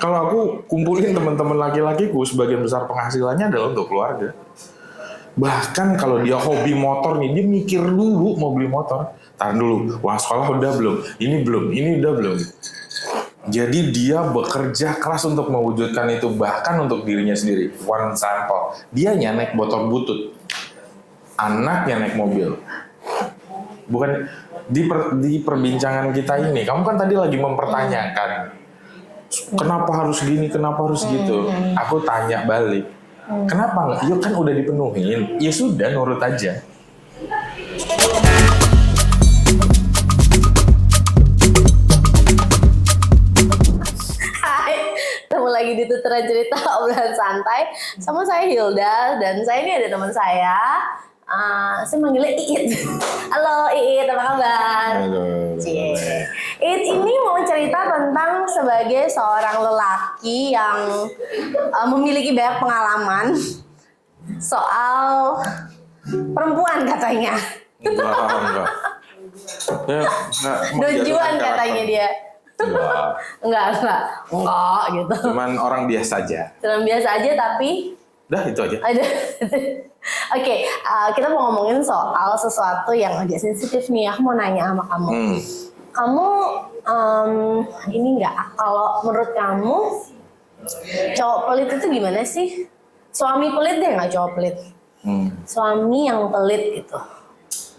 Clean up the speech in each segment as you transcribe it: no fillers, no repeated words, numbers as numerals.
kalau aku kumpulin teman-teman laki-lakiku, sebagian besar penghasilannya adalah untuk keluarga. Bahkan kalau dia hobi motor nih, dia mikir dulu mau beli motor. Tahan dulu, uang sekolah udah belum, ini udah belum. Jadi dia bekerja keras untuk mewujudkan itu, bahkan untuk dirinya sendiri. One sample, dianya naik motor butut, anaknya naik mobil. Bukan di perbincangan kita ini, kamu kan tadi lagi mempertanyakan, kenapa harus gini, kenapa harus gitu. Aku tanya balik, kenapa nggak? Ya kan udah dipenuhin, ya sudah nurut aja. Ketemu lagi di Tuturan Cerita Obrolan Santai sama saya Hilda, dan saya ini ada teman saya, saya manggilnya Iit. Halo Iit, apa kabar? Halo. Iit ini mau cerita tentang sebagai seorang lelaki yang memiliki banyak pengalaman soal perempuan katanya. Enggak. Ya, Dojuan katanya dia. Enggak gitu. Cuman orang biasa aja. Cuman biasa aja tapi Dah itu aja. Oke, kita mau ngomongin soal sesuatu yang agak sensitif nih. Aku mau nanya sama kamu. Kamu ini enggak, kalau menurut kamu cowok pelit itu gimana sih? Suami pelit deh, nggak cowok pelit. Suami yang pelit gitu.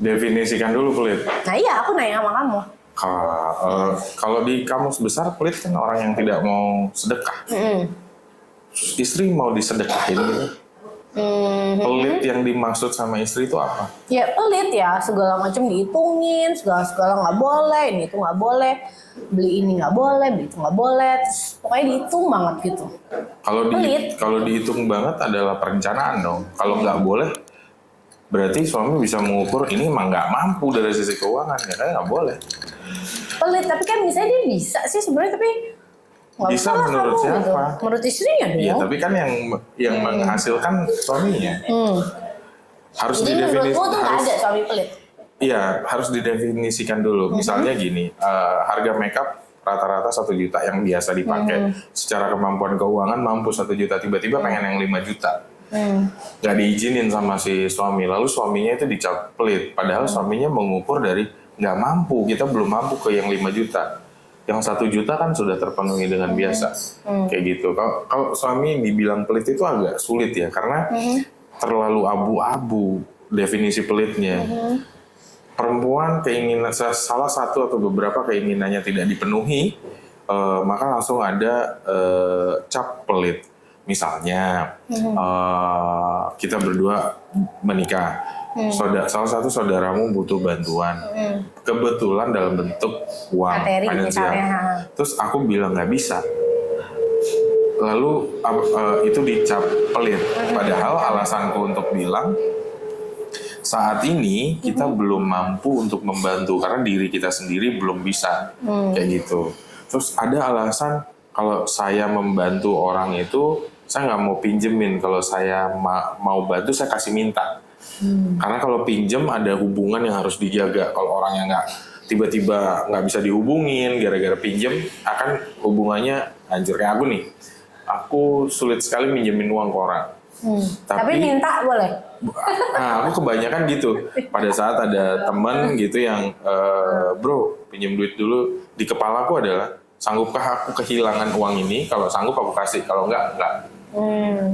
Definisikan dulu pelit. Nah iya, aku nanya sama kamu. Kalau di kamus besar, pelit kan orang yang tidak mau sedekah. Istri mau disedekahin gitu. Pelit yang dimaksud sama istri itu apa? Ya pelit ya, segala macam dihitungin, segala nggak boleh, ini itu nggak boleh, beli ini nggak boleh, beli itu nggak boleh, pokoknya dihitung banget gitu. Kalau dihitung banget adalah perencanaan dong. Kalau nggak boleh, berarti suami bisa mengukur ini emang nggak mampu dari sisi keuangan, ya kan nggak boleh. Pelit, tapi kan misalnya dia bisa sih sebenarnya, tapi nggak Bisa usah lah menurut kamu, siapa? gitu. Menurut istrinya dong. Iya, tapi kan yang menghasilkan suaminya. Harus Jadi menurutmu tuh nggak ada suami pelit? Iya, harus didefinisikan dulu. Misalnya gini, harga makeup rata-rata 1 juta yang biasa dipakai. Secara kemampuan keuangan mampu 1 juta, tiba-tiba pengen yang 5 juta. Gak diizinin sama si suami, lalu suaminya itu dicap pelit. Padahal suaminya mengukur dari nggak mampu, kita belum mampu ke yang 5 juta. Yang 1 juta kan sudah terpenuhi dengan biasa. Kayak gitu. Kalau suami dibilang pelit itu agak sulit ya, karena terlalu abu-abu definisi pelitnya. Perempuan keinginan salah satu atau beberapa keinginannya tidak dipenuhi, maka langsung ada cap pelit. Misalnya kita berdua menikah. Salah satu saudaramu butuh bantuan, kebetulan dalam bentuk uang finansial. Terus aku bilang nggak bisa, lalu itu dicap pelit. Padahal alasanku untuk bilang saat ini kita belum mampu untuk membantu karena diri kita sendiri belum bisa, kayak gitu. Terus ada alasan kalau saya membantu orang itu saya nggak mau pinjemin, kalau saya mau bantu saya kasih minta. Karena kalau pinjem ada hubungan yang harus dijaga. Kalau orang yang nggak tiba-tiba nggak bisa dihubungin gara-gara pinjem, akan hubungannya hancur. Kayak aku nih, aku sulit sekali minjemin uang ke orang. Tapi minta boleh? Nah, aku kebanyakan gitu. Pada saat ada temen gitu yang, bro pinjem duit dulu, di kepalaku adalah, sanggupkah aku kehilangan uang ini? Kalau sanggup aku kasih, kalau enggak.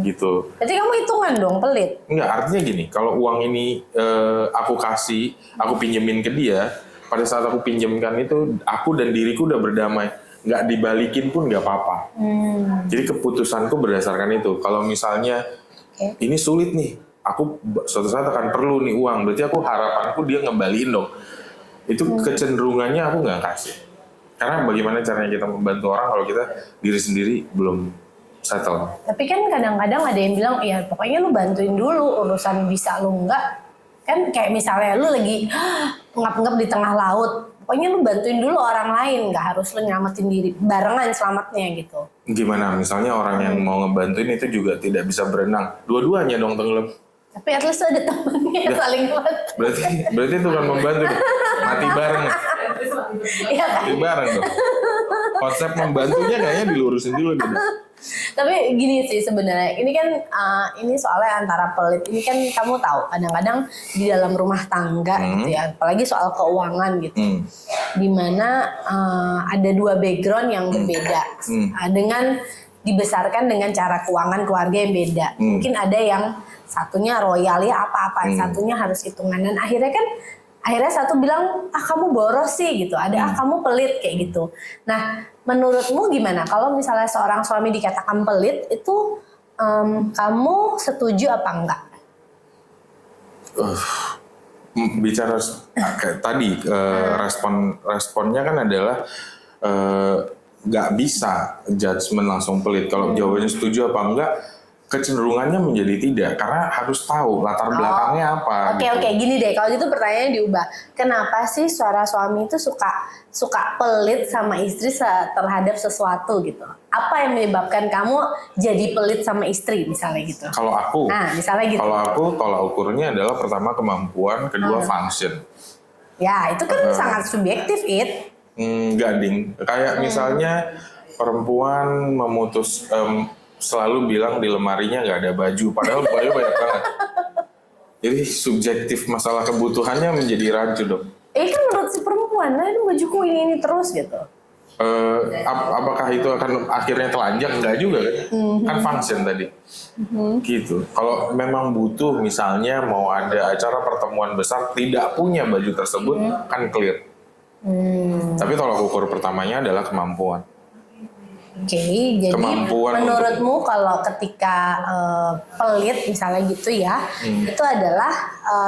Gitu. Jadi kamu hitungan dong pelit? Enggak, artinya gini, kalau uang ini aku kasih, aku pinjemin ke dia, pada saat aku pinjemkan itu, aku dan diriku udah berdamai. Nggak dibalikin pun nggak apa-apa. Jadi keputusanku berdasarkan itu. Kalau misalnya ini sulit nih, aku suatu saat akan perlu nih uang, berarti harapanku dia ngembaliin dong. Itu kecenderungannya aku nggak kasih. Karena bagaimana caranya kita membantu orang kalau kita diri sendiri belum settle. Tapi kan kadang-kadang ada yang bilang, ya pokoknya lu bantuin dulu, urusan bisa lu enggak. Kan kayak misalnya lu lagi ngap-ngap di tengah laut, pokoknya lu bantuin dulu orang lain, nggak harus lu nyelamatin diri, barengan selamatnya gitu. Gimana? Misalnya orang yang mau ngebantuin itu juga tidak bisa berenang, dua-duanya dong tenggelam. Tapi at least ada temennya saling bantu. Berarti itu kan membantu, mati bareng. Iya kan? Mati bareng dong. Konsep membantunya kayaknya dilurusin dulu gitu. Tapi gini sih sebenarnya, ini kan ini soalnya antara pelit. Ini kan kamu tahu, kadang-kadang di dalam rumah tangga gitu ya, apalagi soal keuangan gitu, dimana ada dua background yang berbeda, dengan dibesarkan dengan cara keuangan keluarga yang beda. Mungkin ada yang satunya royal ya apa-apa, yang satunya harus hitungan, dan akhirnya satu bilang kamu boros sih gitu, ada kamu pelit kayak gitu. Nah, menurutmu gimana kalau misalnya seorang suami dikatakan pelit itu, kamu setuju apa enggak? Bicara tadi responnya kan adalah nggak bisa judgement langsung pelit. Kalau jawabannya setuju apa enggak, kecenderungannya menjadi tidak, karena harus tahu latar belakangnya apa. Oke, gini deh, kalau gitu pertanyaannya diubah. Kenapa sih suara suami itu suka pelit sama istri terhadap sesuatu gitu? Apa yang menyebabkan kamu jadi pelit sama istri misalnya gitu? Kalau aku, misalnya gitu. Kalau aku tolak ukurnya adalah pertama kemampuan, kedua function. Ya, itu kan sangat subjektif, Enggak ding. Kayak misalnya perempuan selalu bilang di lemarinya nggak ada baju, padahal baju banyak banget. Jadi subjektif masalah kebutuhannya menjadi rancu dong. Kan menurut si perempuan, nah ini bajuku ini terus gitu. Apakah itu akan akhirnya telanjang? Enggak juga kan? Kan function tadi. Gitu. Kalau memang butuh misalnya mau ada acara pertemuan besar tidak punya baju tersebut, kan clear. Tapi tolak ukur pertamanya adalah kemampuan. Oke, jadi menurutmu kalau ketika pelit misalnya gitu ya, itu adalah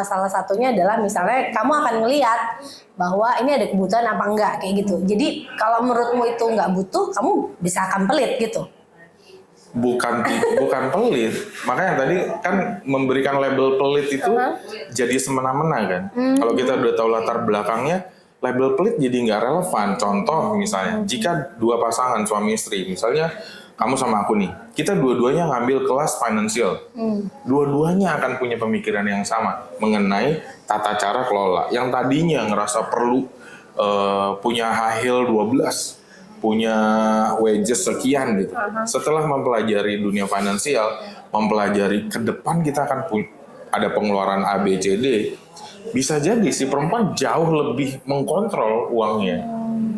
salah satunya adalah misalnya kamu akan ngelihat bahwa ini ada kebutuhan apa enggak kayak gitu. Jadi kalau menurutmu itu nggak butuh, kamu bisa akan pelit gitu. Bukan pelit, makanya tadi kan memberikan label pelit itu jadi semena-mena kan. Kalau kita udah tahu latar belakangnya, label pelit jadi nggak relevan. Contoh misalnya, jika dua pasangan suami istri, misalnya kamu sama aku nih, kita dua-duanya ngambil kelas financial, dua-duanya akan punya pemikiran yang sama mengenai tata cara kelola. Yang tadinya ngerasa perlu punya high heel 12, punya wages sekian gitu. Setelah mempelajari dunia finansial, mempelajari ke depan kita akan ada pengeluaran A, B, C, D. Bisa jadi si perempuan jauh lebih mengkontrol uangnya.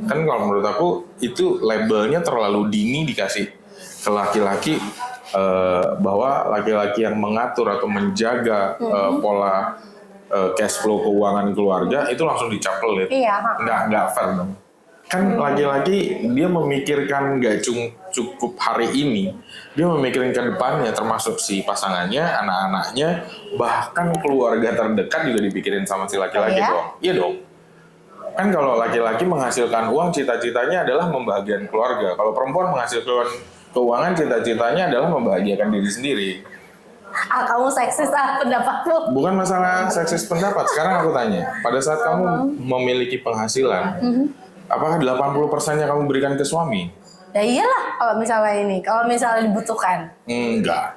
Kan kalau menurut aku itu labelnya terlalu dini dikasih ke laki-laki, bahwa laki-laki yang mengatur atau menjaga pola cash flow keuangan keluarga itu langsung dicap pelit. Nggak fair dong. Kan laki-laki dia memikirkan nggak cukup hari ini, dia memikirkan ke depannya, termasuk si pasangannya, anak-anaknya, bahkan keluarga terdekat juga dipikirin sama si laki-laki dong. Iya dong. Kan kalau laki-laki menghasilkan uang, cita-citanya adalah membahagiakan keluarga. Kalau perempuan menghasilkan keuangan, cita-citanya adalah membahagiakan diri sendiri. Kamu seksis pendapatmu. Bukan masalah seksis pendapat. Sekarang aku tanya, pada saat kamu memiliki penghasilan, apakah 80%-nya kamu berikan ke suami? Ya iyalah kalau misalnya dibutuhkan. Enggak.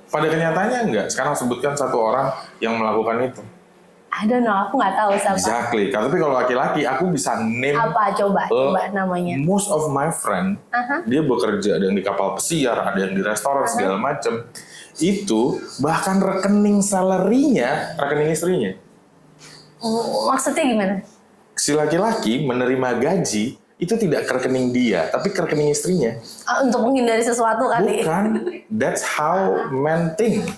Pada kenyataannya enggak. Sekarang sebutkan satu orang yang melakukan itu. I don't know, aku nggak tahu siapa. Exactly. Tapi kalau laki-laki, aku bisa name. Apa coba namanya? Most of my friend, dia bekerja, ada yang di kapal pesiar, ada yang di restoran segala macam. Itu bahkan rekening salary-nya, rekening istrinya. Maksudnya gimana? Si laki-laki menerima gaji itu tidak ke rekening dia, tapi ke rekening istrinya. Untuk menghindari sesuatu kali. Bukan. That's how men think.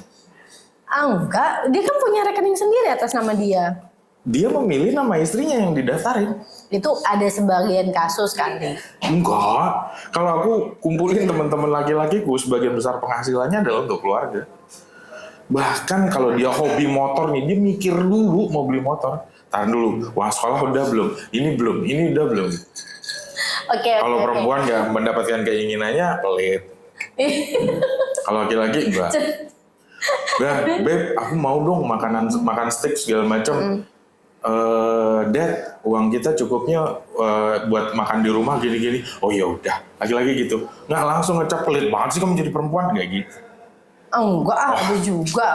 Enggak, dia kan punya rekening sendiri atas nama dia. Dia memilih nama istrinya yang didaftarin. Itu ada sebagian kasus kali. Enggak. Kalau aku kumpulin teman-teman laki-lakiku, sebagian besar penghasilannya adalah untuk keluarga. Bahkan kalau dia hobi motor nih, dia mikir dulu mau beli motor. Tahan dulu, uang sekolah udah belum? Ini belum, ini udah belum. Kalau perempuan nggak mendapatkan keinginannya, pelit. Kalau laki-laki enggak. Beb, aku mau dong makan steak segala macam. Dad, uang kita cukupnya buat makan di rumah gini-gini. Oh ya udah, laki-laki gitu. Nggak langsung ngecap, pelit banget sih kamu jadi perempuan, nggak gitu. Enggak, ada juga.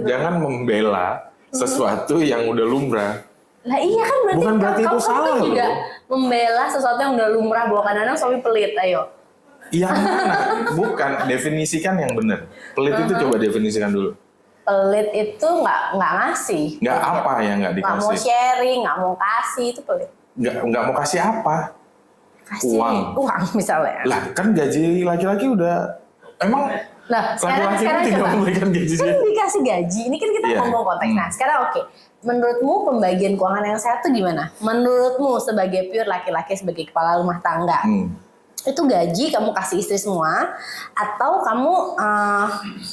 Jangan membela sesuatu yang udah lumrah. Lah iya kan berarti Bukan berarti itu salah kan juga loh. membela sesuatu yang udah lumrah bahwa kadang-kadang suami pelit. Ayo. Yang mana? Bukan, definisikan yang benar. Pelit itu coba definisikan dulu. Pelit itu nggak ngasih. Nggak apa yang nggak Nggak mau dikasih? sharing, nggak mau kasih, itu pelit. Nggak mau kasih apa? Kasih uang misalnya. Lah kan gaji laki-laki udah emang Nah, sekarang laki-laki tidak coba. memberikan gaji Kan dia. dikasih gaji. Ini kan kita Iya. ngomong konteks. Nah, sekarang oke. Menurutmu pembagian keuangan yang sehat itu gimana? Menurutmu sebagai pure laki-laki sebagai kepala rumah tangga, itu gaji kamu kasih istri semua, atau kamu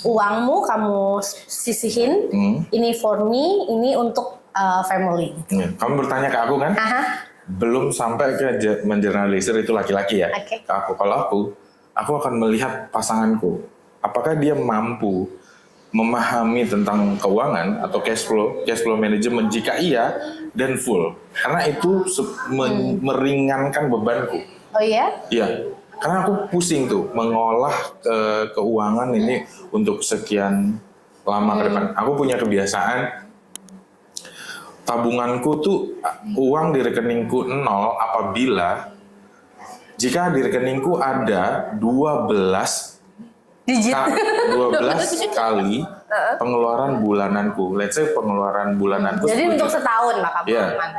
uangmu kamu sisihin, ini for me, ini untuk family. Kamu bertanya ke aku kan? Aha. Belum sampai ke menjernalisir itu laki-laki ya. Oke. Ke aku, kalau aku akan melihat pasanganku. Apakah dia mampu memahami tentang keuangan atau cash flow management? Jika iya, dan full. Karena itu meringankan bebanku. Oh iya? Iya. Karena aku pusing tuh mengolah keuangan ini untuk sekian lama ke depan. Aku punya kebiasaan tabunganku tuh uang di rekeningku 0 apabila jika di rekeningku ada 12 Digit. 12 kali pengeluaran bulananku. Let's say pengeluaran bulananku Jadi 10 untuk juta. setahun lah kamu Iya. aman.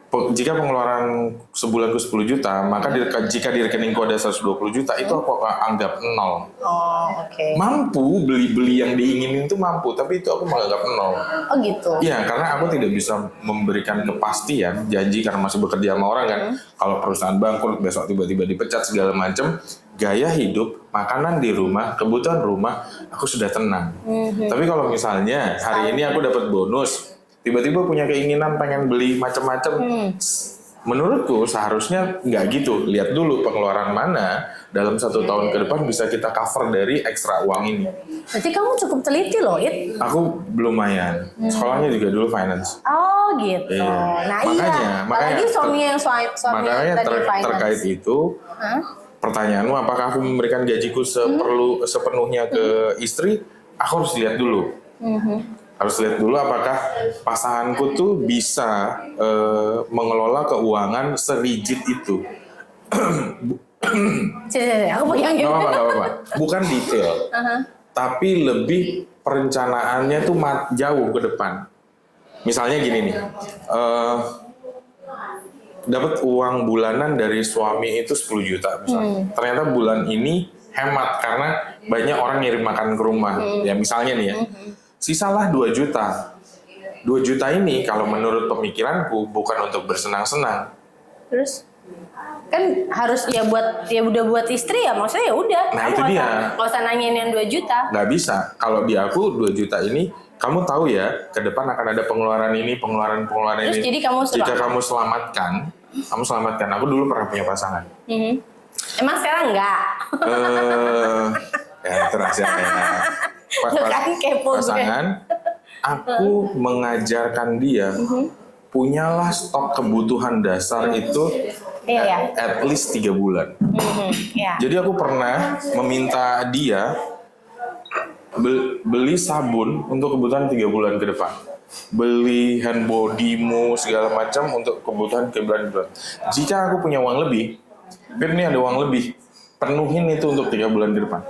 Jika pengeluaran sebulanku 10 juta, maka jika di rekeningku ada 120 juta, itu aku anggap 0. Oh, oke. Mampu beli yang diinginin itu mampu, tapi itu aku menganggap 0. Oh gitu. Iya, karena aku tidak bisa memberikan kepastian, janji karena masih bekerja sama orang kan. Kalau perusahaan bangkrut, besok tiba-tiba dipecat segala macam, gaya hidup, makanan di rumah, kebutuhan rumah, aku sudah tenang. Tapi kalau misalnya hari ini aku dapat bonus, tiba-tiba punya keinginan pengen beli macam-macam, menurutku seharusnya nggak gitu. Lihat dulu pengeluaran mana dalam 1 tahun ke depan bisa kita cover dari ekstra uang ini. Berarti kamu cukup teliti loh, It. Aku lumayan, sekolahnya juga dulu finance. Oh gitu. Iya. Nah Makanya, apalagi suami yang suami Makanya yang tadi finance. terkait itu, pertanyaanmu apakah aku memberikan gajiku sepenuhnya ke istri? Aku harus lihat dulu. Harus lihat dulu apakah pasanganku tuh bisa mengelola keuangan serigid itu. Ciri, aku bayangin. Gak apa-apa. Bukan detail, tapi lebih perencanaannya tuh jauh ke depan. Misalnya gini nih, dapat uang bulanan dari suami itu 10 juta misalnya. Ternyata bulan ini hemat karena banyak orang ngirim makan ke rumah. Ya misalnya nih ya, sisalah 2 juta. 2 juta ini kalau menurut pemikiranku bukan untuk bersenang-senang. Terus kan harus ya udah buat istri ya, maksudnya ya udah. Nah, Kamu itu nggak dia. usah- nggak usah nanyain yang 2 juta. Nggak bisa. Kalau di aku 2 juta ini, kamu tahu ya, ke depan akan ada pengeluaran ini, pengeluaran Terus ini. jadi kamu Jika kamu selamatkan. Aku dulu pernah punya pasangan. Emang sekarang enggak? Ya itu rahasia ya. Lu kan kepo gue. Pasangan, aku mengajarkan dia, punyalah stok kebutuhan dasar itu Iya. at least 3 bulan. Iya. Jadi aku pernah meminta dia beli sabun untuk kebutuhan 3 bulan ke depan. Beli hand bodymu segala macam untuk kebutuhan ke bulan. Jika aku punya uang lebih, Fir, ini ada uang lebih, penuhin itu untuk 3 bulan ke depan.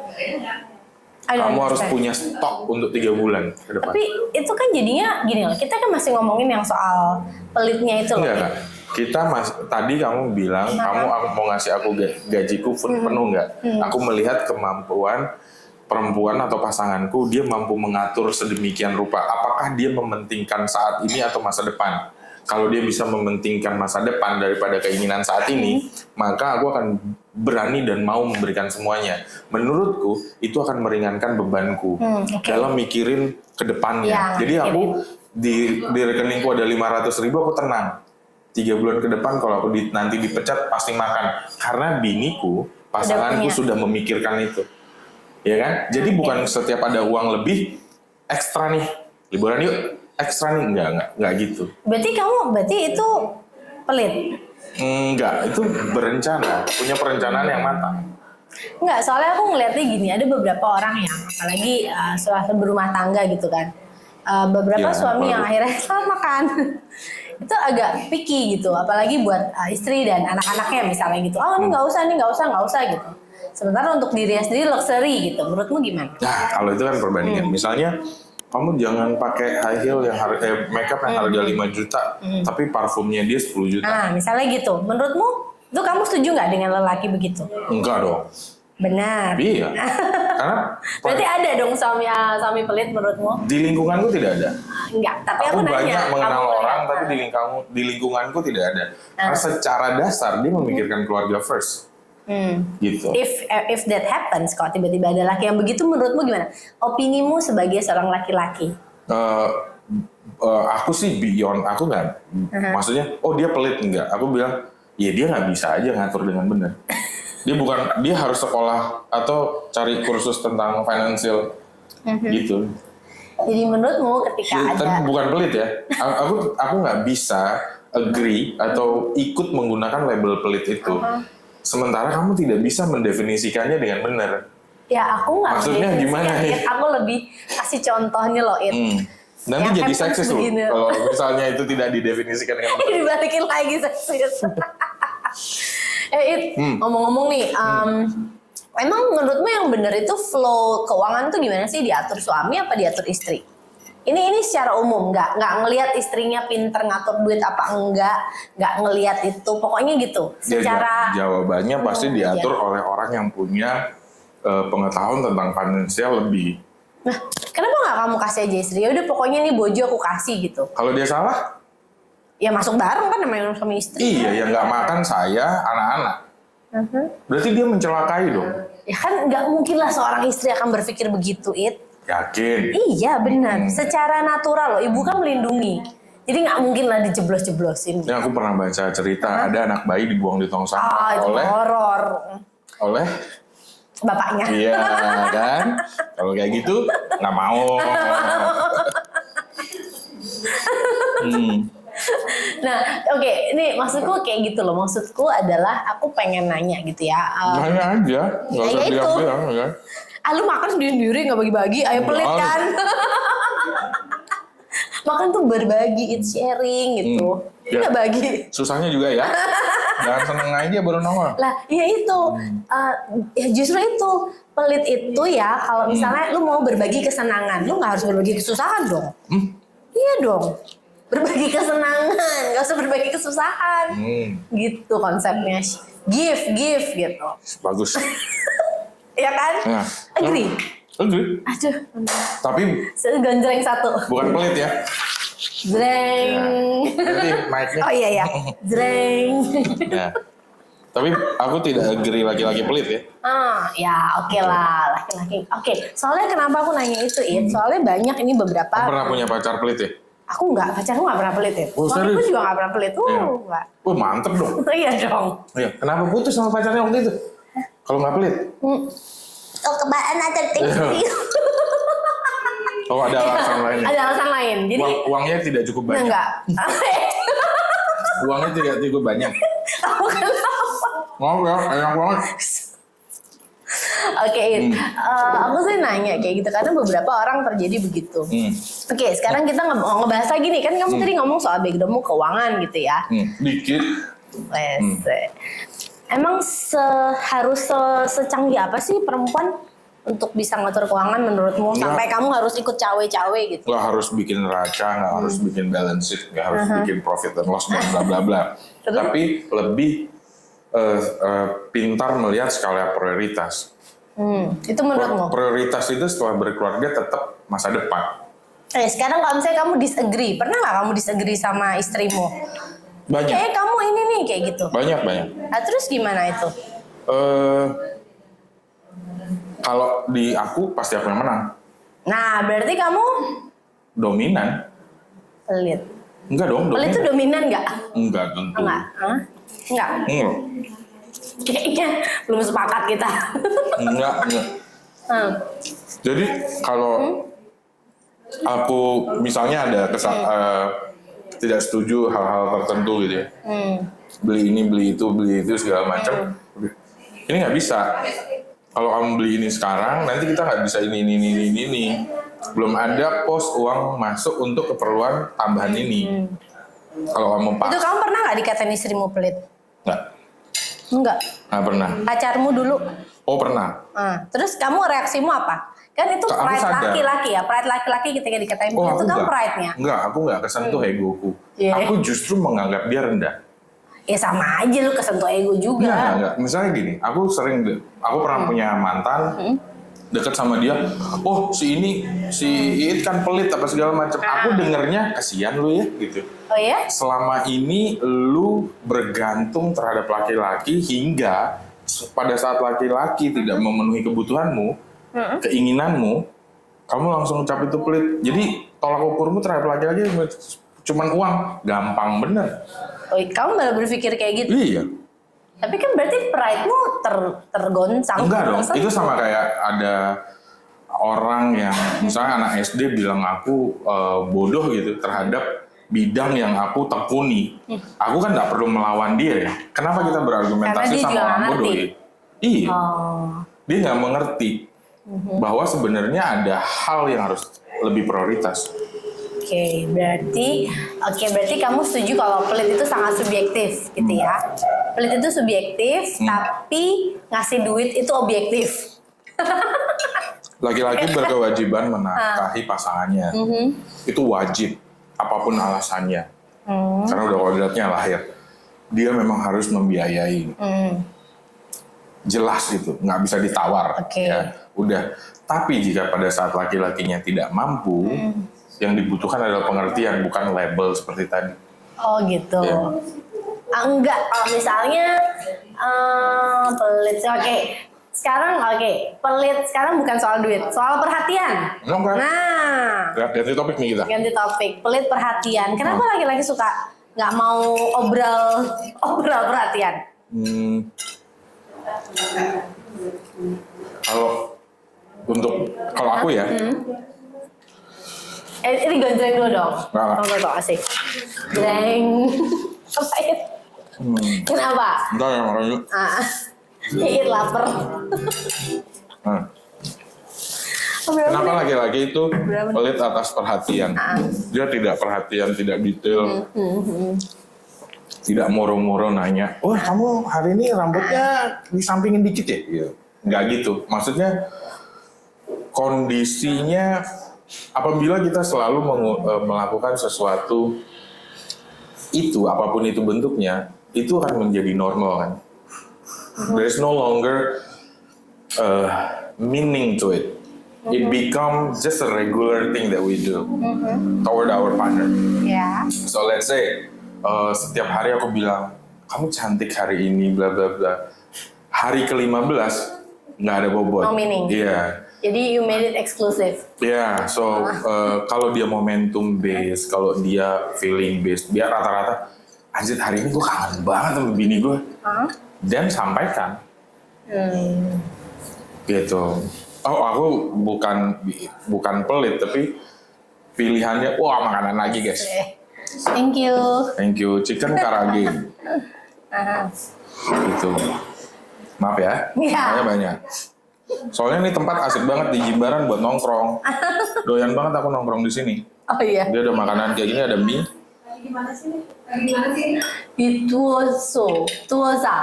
Kamu harus punya stok untuk 3 bulan ke depan. Tapi itu kan jadinya gini loh, kita kan masih ngomongin yang soal pelitnya itu loh. Enggak. Kita tadi kamu bilang aku mau ngasih aku gajiku penuh nggak? Aku melihat kemampuan perempuan atau pasanganku, dia mampu mengatur sedemikian rupa. Apakah dia mementingkan saat ini atau masa depan? Kalau dia bisa mementingkan masa depan daripada keinginan saat ini, maka aku akan berani dan mau memberikan semuanya. Menurutku, itu akan meringankan bebanku dalam mikirin ke depannya. Ya, jadi aku di rekeningku ada 500.000, aku tenang. 3 bulan ke depan kalau aku nanti dipecat pasti makan. Karena biniku, pasanganku sudah memikirkan itu. Ya kan? Jadi bukan setiap ada uang lebih, ekstra nih, liburan yuk, ekstra nih. Enggak gitu. Berarti itu pelit? Enggak, itu berencana, punya perencanaan yang matang. Enggak, soalnya aku ngeliatnya gini, ada beberapa orang yang, apalagi suami berumah tangga gitu kan, beberapa suami yang akhirnya selamat makan, itu agak picky gitu, apalagi buat istri dan anak-anaknya misalnya gitu. Oh ini nggak usah gitu. Sementara untuk dirinya sendiri luxury gitu. Menurutmu gimana? Nah, kalau itu kan perbandingan. Misalnya kamu jangan pakai high heel yang makeup yang harga 5 juta, tapi parfumnya dia 10 juta. Nah, misalnya gitu. Menurutmu itu kamu setuju nggak dengan lelaki begitu? Enggak dong. Benar. Iya. Karena Berarti ada dong suami pelit menurutmu? di lingkunganku tidak ada. Enggak, tapi Aku aku nanya. banyak mengenal kamu orang, melihat. tapi di lingkunganku tidak ada. Karena secara dasar dia memikirkan keluarga first. Gitu. If that happens, kalau tiba-tiba ada laki yang begitu, menurutmu gimana? Opinimu sebagai seorang laki-laki? Aku sih beyond, aku nggak. Maksudnya, oh dia pelit enggak? Aku bilang, ya dia nggak bisa aja ngatur dengan benar. Dia harus sekolah atau cari kursus tentang financial gitu. Jadi menurutmu ketika ada Tapi bukan pelit ya. Aku nggak bisa agree atau ikut menggunakan label pelit itu. Sementara kamu tidak bisa mendefinisikannya dengan benar. ya aku nggak Maksudnya mendefinisikan, gimana, It. Aku lebih kasih contohnya loh, It. Nanti Yang jadi happens seksis loh. begini. Kalau misalnya itu tidak didefinisikan dengan benar. Dibalikin lagi seksis. It, ngomong-ngomong nih, emang menurutmu yang benar itu flow keuangan tuh gimana sih, diatur suami apa diatur istri? Ini secara umum, nggak ngelihat istrinya pinter ngatur duit apa nggak ngelihat itu, pokoknya gitu. Secara Jawabannya pasti diatur oleh orang yang punya pengetahuan tentang finansial lebih. Nah, kenapa nggak kamu kasih aja istri? Ya udah pokoknya nih bojo aku kasih gitu. Kalau dia salah, Ya masuk bareng kan namanya suami istri. iya yang nggak makan saya, anak-anak. Berarti dia mencelakai dong. Ya kan nggak mungkin lah seorang istri akan berpikir begitu, It. Yakin? Iya benar. Secara natural loh, ibu kan melindungi. Jadi nggak mungkin lah dijeblos-jeblosin. Ya aku pernah baca cerita ada anak bayi dibuang di tong sampah Itu horor. oleh Bapaknya. iya kan? Kalau kayak gitu nggak mau. Nah, oke, ini maksudku kayak gitu loh. Maksudku adalah aku pengen nanya gitu ya. Nanya aja, nggak usah Ya itu. bilang-bilang ya. Lu makan sendiri-sendiri nggak bagi-bagi, ayo pelit Nggak. kan? Makan tuh berbagi, it's sharing gitu. Ya. Nggak bagi. Susahnya juga ya. Jangan seneng aja baru nongol. Lah, ya itu. Ya justru itu. Pelit itu ya, kalau misalnya lu mau berbagi kesenangan, lu nggak harus berbagi kesusahan dong. Iya dong. Berbagi kesenangan, nggak usah berbagi kesusahan. Gitu konsepnya. Give gitu. Bagus. Ya kan? Nah. Agree? Agree. Aduh, Tapi ganjreng satu. bukan pelit ya. Jreng. Jadi mic-nya. Oh iya ya. Jreng. Ya. Tapi aku tidak agree laki-laki pelit ya. Ya oke lah laki-laki. Oke, soalnya kenapa aku nanya itu, It? Soalnya banyak ini Kamu beberapa. pernah punya pacar pelit ya? Aku nggak, pacarku nggak pernah pelit ya. Oh, Suamiku serius? juga nggak pernah pelit. Iya. Nggak. Mantep dong. Iya dong. Iya. Kenapa putus sama pacarnya waktu itu? Kalau nggak pelit? Oh kebaan ada Oh ada alasan lain ya? Ada alasan lain. Jadi Uangnya tidak cukup banyak. enggak. Uangnya tidak cukup banyak. Kamu kenapa? Mau ya, enak banget. Oke, aku sih nanya kayak gitu karena beberapa orang terjadi begitu. Oke, sekarang kita ngebahas lagi nih, kan kamu tadi ngomong soal backgroundmu keuangan gitu ya. Dikit. Emang harus secanggih apa sih perempuan untuk bisa ngatur keuangan menurutmu? Sampai kamu harus ikut cawe-cawe gitu. Nggak harus bikin neraca, nggak harus bikin balance sheet, nggak harus bikin profit and loss dan bla bla bla. Tapi lebih pintar melihat skala prioritas. Itu menurutmu? Prioritas itu setelah berkeluarga tetap masa depan. Sekarang kalau misalnya kamu disagree, pernah nggak kamu disagree sama istrimu? Banyak. Kayak kamu ini nih kayak gitu. Banyak. Nah, terus gimana itu? Kalau di aku pasti aku yang menang. Nah, berarti kamu Dominan? pelit. Enggak dong. Pelit itu dominan nggak? Enggak tentu. Enggak. Hah? Enggak. Enggak. Kayaknya belum sepakat kita. Enggak. Jadi kalau aku misalnya ada tidak setuju hal-hal tertentu gitu ya, beli ini, beli itu segala macam, ini nggak bisa. Kalau kamu beli ini sekarang, nanti kita nggak bisa ini. Belum ada pos uang masuk untuk keperluan tambahan ini. Kalau kamu Itu pas, kamu pernah nggak dikatain istrimu pelit? nggak, Enggak. nggak pernah. Pacarmu dulu? Oh pernah. Terus kamu reaksimu apa? Kan itu Aku pride sadar. laki-laki ya, pride laki-laki ketika dikatain Oh pelit aku itu kan nggak. pride-nya. Nggak, aku nggak kesentuh egoku. Iya. Aku justru menganggap dia rendah. Ya sama aja lu kesentuh ego juga. Enggak. Misalnya gini, aku pernah punya mantan, deket sama dia. Oh si Iit kan pelit apa segala macam. Aku dengernya kasihan lu ya gitu. Oh ya? Selama ini lu bergantung terhadap laki-laki hingga pada saat laki-laki tidak memenuhi kebutuhanmu, keinginanmu, kamu langsung ucap itu pelit. Jadi tolak ukurmu terhadap laki-laki cuman uang, gampang bener. Oh, kamu malah berpikir kayak gitu? Iya. Tapi kan berarti pride-mu tergoncang. Enggak dong, Tersentuh. itu sama kayak ada orang yang misalnya anak SD bilang aku bodoh gitu terhadap bidang yang aku tekuni. Aku kan nggak perlu melawan dia ya. Kenapa kita Karena berargumentasi dia sama juga orang nggak bodoh ngerti. ya? Iya, Oh. dia nggak mengerti bahwa sebenarnya ada hal yang harus lebih prioritas. Oke, berarti kamu setuju kalau pelit itu sangat subjektif gitu ya. Pelit itu subjektif, tapi ngasih duit itu objektif. Laki-laki berkewajiban menafkahi pasangannya. Itu wajib, apapun alasannya. Karena udah kodratnya lahir. Dia memang harus membiayai. Jelas itu, nggak bisa ditawar. Oke. Ya, udah. Tapi jika pada saat laki-lakinya tidak mampu, yang dibutuhkan adalah pengertian, bukan label seperti tadi. Oh gitu. Iya. Enggak, kalau misalnya pelit, oke. Sekarang pelit sekarang bukan soal duit, soal perhatian. Oke. Nah, Ganti topik nih kita. ganti topik, pelit perhatian. Kenapa laki-laki suka nggak mau obrol perhatian? Kalau aku ya, Ini gonjreng dulu dong. Nggak. Tunggu, asik. Jreng. Apa ya? Kenapa? entar ya makan yuk. Iit lapar. Nah, kenapa laki-laki itu pelit atas perhatian? Dia tidak perhatian, tidak detail, tidak moro-moro nanya, oh kamu hari ini rambutnya disampingin dikit ya? Gitu. Nggak gitu. Maksudnya kondisinya apabila kita selalu melakukan sesuatu itu, apapun itu bentuknya, itu akan menjadi normal kan. There is no longer meaning to it. It becomes just a regular thing that we do toward our partner. Ya. So let's say setiap hari aku bilang kamu cantik hari ini, bla bla bla. Hari ke-15 nggak ada bobot. No meaning. Iya. Jadi you made it exclusive. Ya, so kalau dia momentum based, kalau dia feeling based, biar rata-rata, anjir hari ini gue kangen banget sama bini gue. Dan sampaikan. Gitu. Oh aku bukan pelit, tapi pilihannya, wah makanan lagi guys. Thank you. Thank you, chicken karage. Gitu. Maaf ya, Iya. namanya banyak. Soalnya ini tempat asik banget di Jimbaran buat nongkrong. Doyan banget aku nongkrong di sini. Oh iya. Dia ada makanan kayak gini, ada mie. Itu tuoza.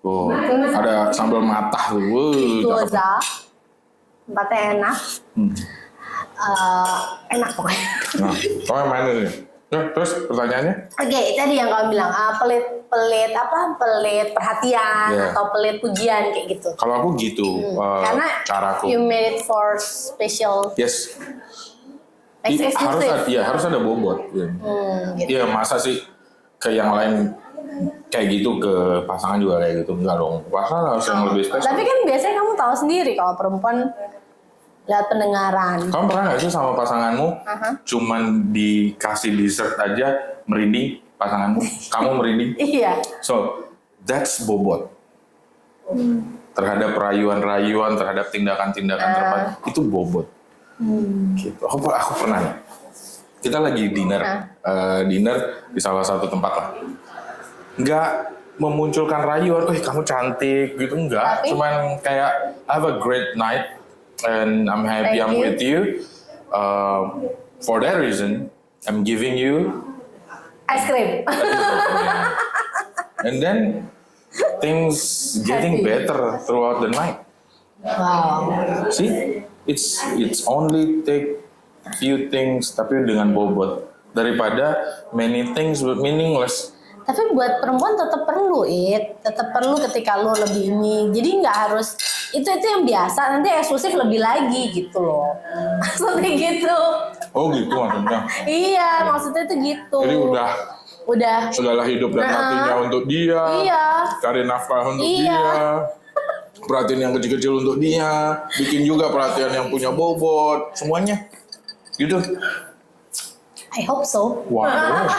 Oh, ada sambal matah tuh. Cakep. Tuoza. Tempatnya enak. Enak pokoknya. Nah, kamu yang main ini. Terus pertanyaannya? Oke, tadi yang kamu bilang pelit perhatian Yeah. atau pelit pujian kayak gitu. Kalau aku gitu, Karena caraku. you made it for special, Yes. exclusive. Harus ada bobot. Iya, Gitu. masa sih ke yang lain kayak gitu, ke pasangan juga kayak gitu? Enggak dong. Pasangan harus yang lebih spesial. Tapi kan biasanya kamu tahu sendiri kalau perempuan lihat pendengaran. Kamu pernah nggak sih sama pasanganmu cuman dikasih dessert aja merinding pasanganmu, kamu merinding? Iya. So that's bobot. Terhadap rayuan-rayuan, terhadap tindakan-tindakan tepat itu bobot. Gitu. Aku pernah nih. Kita lagi dinner di salah satu tempat lah. Nggak memunculkan rayuan, kamu cantik gitu, enggak. Tapi? Cuman kayak I have a great night and I'm happy Thank I'm you. with you. For that reason, I'm giving you Es krim. And then things getting better throughout the night. Wow. See, it's only take few things tapi dengan bobot daripada many things but meaningless. Tapi buat perempuan tetap perlu, tetap perlu ketika lo lebih ini. Jadi nggak harus itu yang biasa, nanti eksklusif lebih lagi gitu loh. Maksudnya gitu. Oh gitu maksudnya. Iya, maksudnya itu gitu. Jadi udah segala hidup dan matinya untuk dia. Iya. Cari nafkah untuk dia. Perhatian yang kecil-kecil untuk dia, bikin juga perhatian yang punya bobot, semuanya. Gitu. I hope so. Waduh.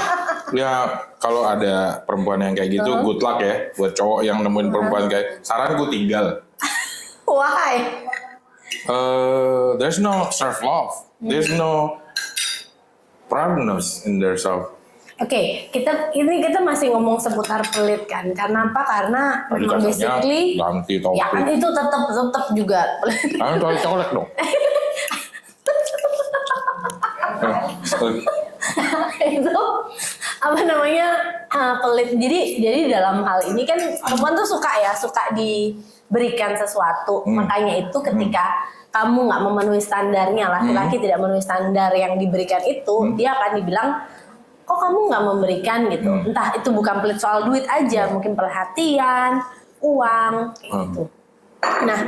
Ya kalau ada perempuan yang kayak gitu, good luck ya buat cowok yang nemuin perempuan kayak. Saranku tinggal. Why? There's no self love. There's no proudness in their self. Oke, kita masih ngomong seputar pelit kan? Karena apa? Karena memang basically ganti topik. ya kan itu tetap juga pelit. Kan colek dong. Itu apa namanya pelit. Jadi dalam hal ini kan perempuan tuh suka diberikan sesuatu. Makanya itu ketika kamu nggak memenuhi standarnya, laki-laki tidak memenuhi standar yang diberikan itu, dia akan dibilang, kok kamu nggak memberikan gitu. Entah itu bukan pelit soal duit aja, mungkin perhatian, uang, gitu. Nah,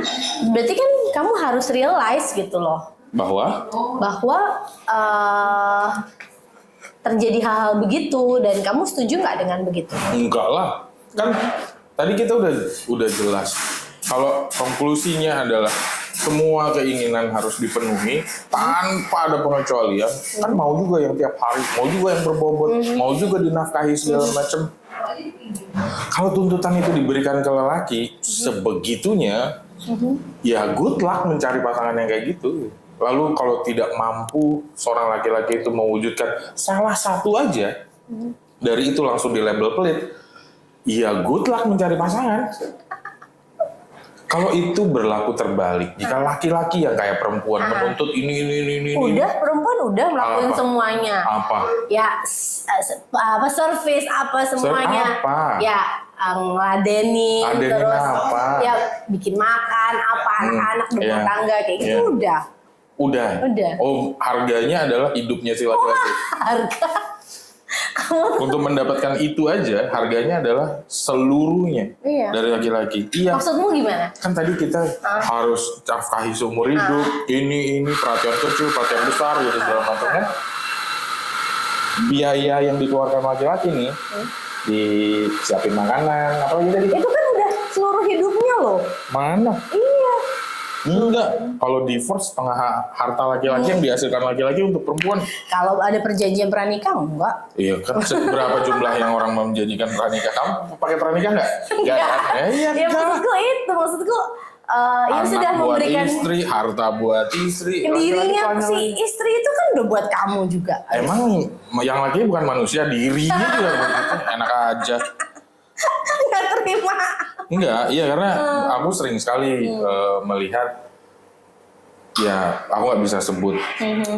berarti kan kamu harus realize gitu loh. Bahwa terjadi hal-hal begitu dan kamu setuju nggak dengan begitu? Enggak lah, kan tadi kita udah jelas. Kalau konklusinya adalah semua keinginan harus dipenuhi tanpa ada pengecualian, kan mau juga yang tiap hari, mau juga yang berbobot, mau juga dinafkahi segala macam. Kalau tuntutan itu diberikan ke lelaki sebegitunya, ya good luck mencari pasangan yang kayak gitu. Lalu kalau tidak mampu seorang laki-laki itu mewujudkan salah satu aja, dari itu langsung di label pelit, ya good luck mencari pasangan. Kalau itu berlaku terbalik, jika laki-laki yang kayak perempuan menuntut ini. Perempuan udah melakukan semuanya. Apa? Ya, service apa semuanya. Apa? Ya, ngeladenin, terus apa? ya bikin makan, apa anak-anak berumah tangga kayak gitu Udah. Oh, harganya adalah hidupnya si laki-laki. Harga. Untuk mendapatkan itu aja, harganya adalah seluruhnya dari laki-laki. Iya. Maksudmu gimana? Kan tadi kita harus nafkahi seumur hidup, ini perhatian kecil, perhatian besar gitu segala macam kan. Biaya yang dikeluarkan laki-laki nih, disiapin makanan, apa gitu tadi? Itu kan udah seluruh hidupnya loh. Mana? Iya. Enggak, kalau divorce setengah harta laki-laki yang dihasilkan laki-laki untuk perempuan. Kalau ada perjanjian pranikah enggak? Iya kan, berapa jumlah yang orang mau menjadikan pranikah? Kamu pakai pranikah enggak? Enggak kan? Ya maksudku yang sudah memberikan istri, harta buat istri. Dirinya si istri itu kan udah buat kamu juga. Emang yang laki bukan manusia, dirinya juga begitu. Enak aja. Nggak terima. Enggak, iya karena aku sering sekali melihat, ya aku nggak bisa sebut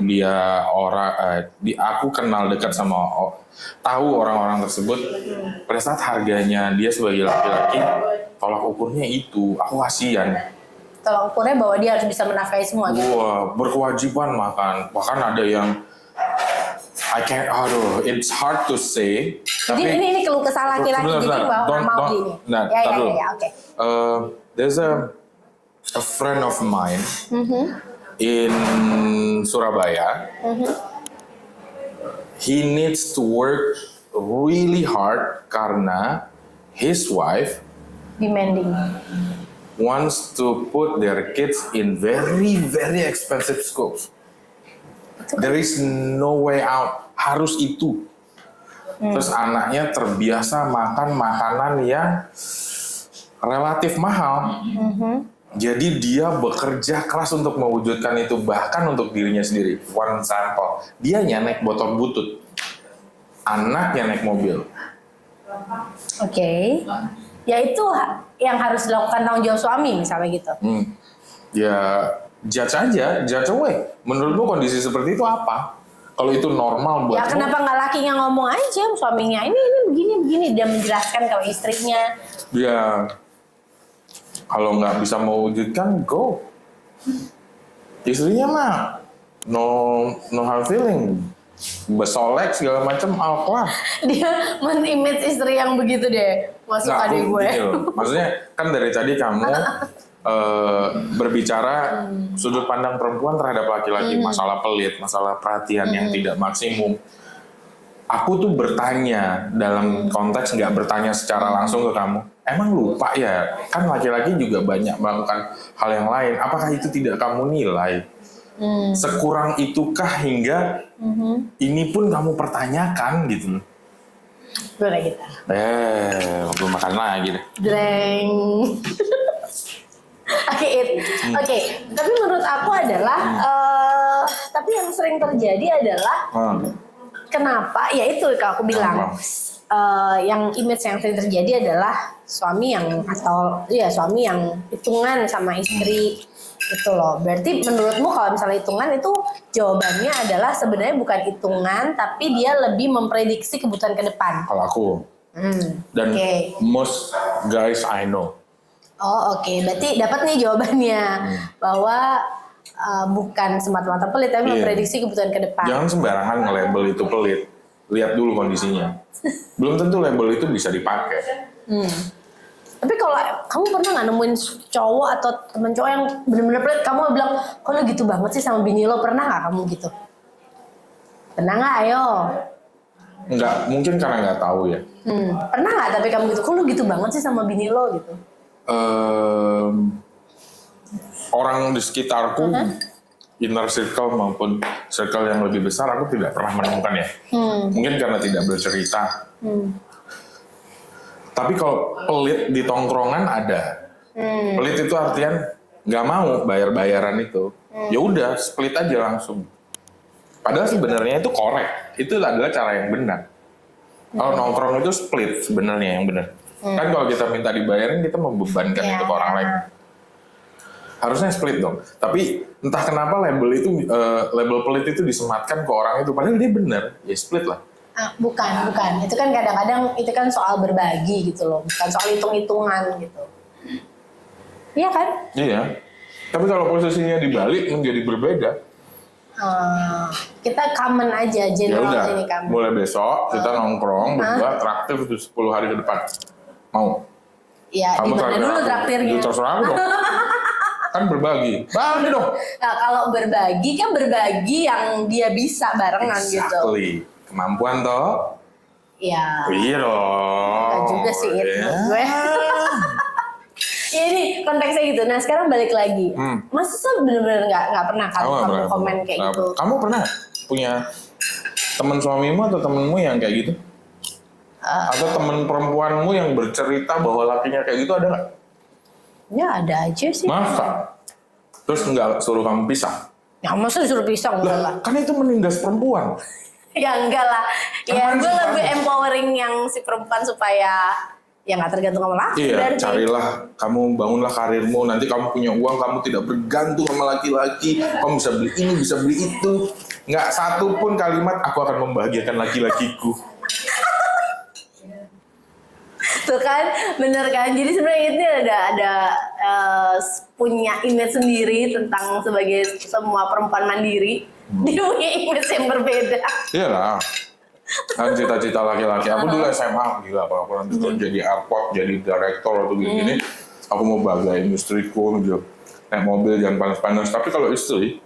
dia aku kenal dekat sama tahu orang-orang tersebut. Pada saat harganya dia sebagai laki-laki, tolak ukurnya itu, aku kasihan. Tolak ukurnya bahwa dia harus bisa menafkahi semua gitu. Wah, berkewajiban makan. Bahkan ada yang it's hard to say. Jadi ini keluh kesah laki-laki, jadi bahwa mau gini. Oke. There's a friend of mine in Surabaya. He needs to work really hard karena his wife demanding wants to put their kids in very, very expensive schools. There is no way out, harus itu. Terus anaknya terbiasa makan makanan yang relatif mahal. Jadi dia bekerja keras untuk mewujudkan itu, bahkan untuk dirinya sendiri. One sample, dia naik motor butut, anaknya naik mobil. Oke. Ya itu yang harus dilakukan tanggung jawab suami misalnya gitu. Ya judge away. Menurutmu kondisi seperti itu apa? Kalau itu normal buat Ya kenapa nggak lakinya ngomong aja suaminya ini begini dia menjelaskan kalau istrinya. Ya, kalau nggak bisa mewujudkan, go. Istrinya mah no hard feeling, besolek segala macam, alkohol. Dia men-image istri yang begitu deh, masuk Nggak, adik gue. gitu. Maksudnya kan dari tadi kamu berbicara sudut pandang perempuan terhadap laki-laki, masalah pelit, masalah perhatian yang tidak maksimum. Aku tuh bertanya dalam konteks nggak bertanya secara langsung ke kamu. Emang lupa ya? Kan laki-laki juga banyak melakukan hal yang lain. Apakah itu tidak kamu nilai? Sekurang itukah hingga ini pun kamu pertanyakan gitu? Gue kayak gitu. Belum makan lagi deh. Dreng. Oke, tapi menurut aku adalah, tapi yang sering terjadi adalah kenapa? Ya itu kalau aku bilang, yang image yang sering terjadi adalah suami yang hitungan sama istri itu loh. Berarti menurutmu kalau misalnya hitungan itu jawabannya adalah sebenarnya bukan hitungan, tapi dia lebih memprediksi kebutuhan ke depan. Kalau aku dan most guys I know. Oh oke. Berarti dapat nih jawabannya bahwa bukan semata-mata pelit tapi memprediksi kebutuhan ke depan. Jangan sembarangan nge-label itu pelit. Lihat dulu kondisinya. Belum tentu label itu bisa dipakai. Tapi kalau kamu pernah nggak nemuin cowok atau temen cowok yang benar-benar pelit, kamu bilang, kok lo gitu banget sih sama bini lo, pernah nggak kamu gitu? Pernah nggak? Ayo. Enggak, mungkin karena nggak tahu ya. Pernah nggak tapi kamu gitu, kok lo gitu banget sih sama bini lo gitu? Orang di sekitarku, inner circle maupun circle yang lebih besar, aku tidak pernah menemukan ya. Mungkin karena tidak bercerita. Tapi kalau pelit di tongkrongan ada. Pelit itu artian nggak mau bayar-bayaran itu. Ya udah, split aja langsung. Padahal sebenarnya itu korek. Itu adalah cara yang benar. Kalau nongkrong itu split sebenarnya yang benar. Kan kalau kita minta dibayarin, kita membebankan itu ke orang lain. Harusnya split dong. Tapi entah kenapa label pelit itu disematkan ke orang itu. Padahal dia benar, ya split lah. Bukan. Itu kan kadang-kadang itu kan soal berbagi gitu loh. Bukan soal hitung-hitungan gitu. Iya kan? Iya. Tapi kalau posisinya dibalik menjadi berbeda. Kita common aja, general Ya ini udah, common. mulai besok kita nongkrong berdua traktir 10 hari ke depan. Mau? Ya, di mana dulu traktirnya? Ya, terserah aku dong. Kan berbagi. Bagi dong. Nah, kalau berbagi kan berbagi yang dia bisa barengan gitu. Exactly. Kemampuan toh? Iya. Iya dong. Enggak juga sih itu gue. Ya ini konteksnya gitu. Nah sekarang balik lagi. Masa bener-bener nggak pernah kamu komen kayak gitu? Kamu pernah punya teman suamimu atau temenmu yang kayak gitu? Atau teman perempuanmu yang bercerita bahwa lakinya kayak gitu ada nggak? Ya ada aja sih. Masa? Terus nggak suruh kamu pisah? Ya masa disuruh pisah enggak lah. Kan itu menindas perempuan. Ya enggak lah. Ya gue lebih empowering yang si perempuan supaya ya nggak tergantung sama laki. Iya, berarti. carilah, kamu bangunlah karirmu, nanti kamu punya uang, kamu tidak bergantung sama laki-laki, kamu bisa beli ini, bisa beli itu. Nggak satu pun kalimat, aku akan membahagiakan laki-lakiku. Tuh kan, bener kan? Jadi sebenarnya itu ada punya image sendiri tentang sebagai semua perempuan mandiri. Dia punya image yang berbeda. Iyalah. Kan cita-cita laki-laki aku dulu SMA, gila kalau aku nanti tuh jadi airport, jadi direktur atau gini, aku mau banggain istriku gitu. Naik mobil jangan panas-panas. Tapi kalau istri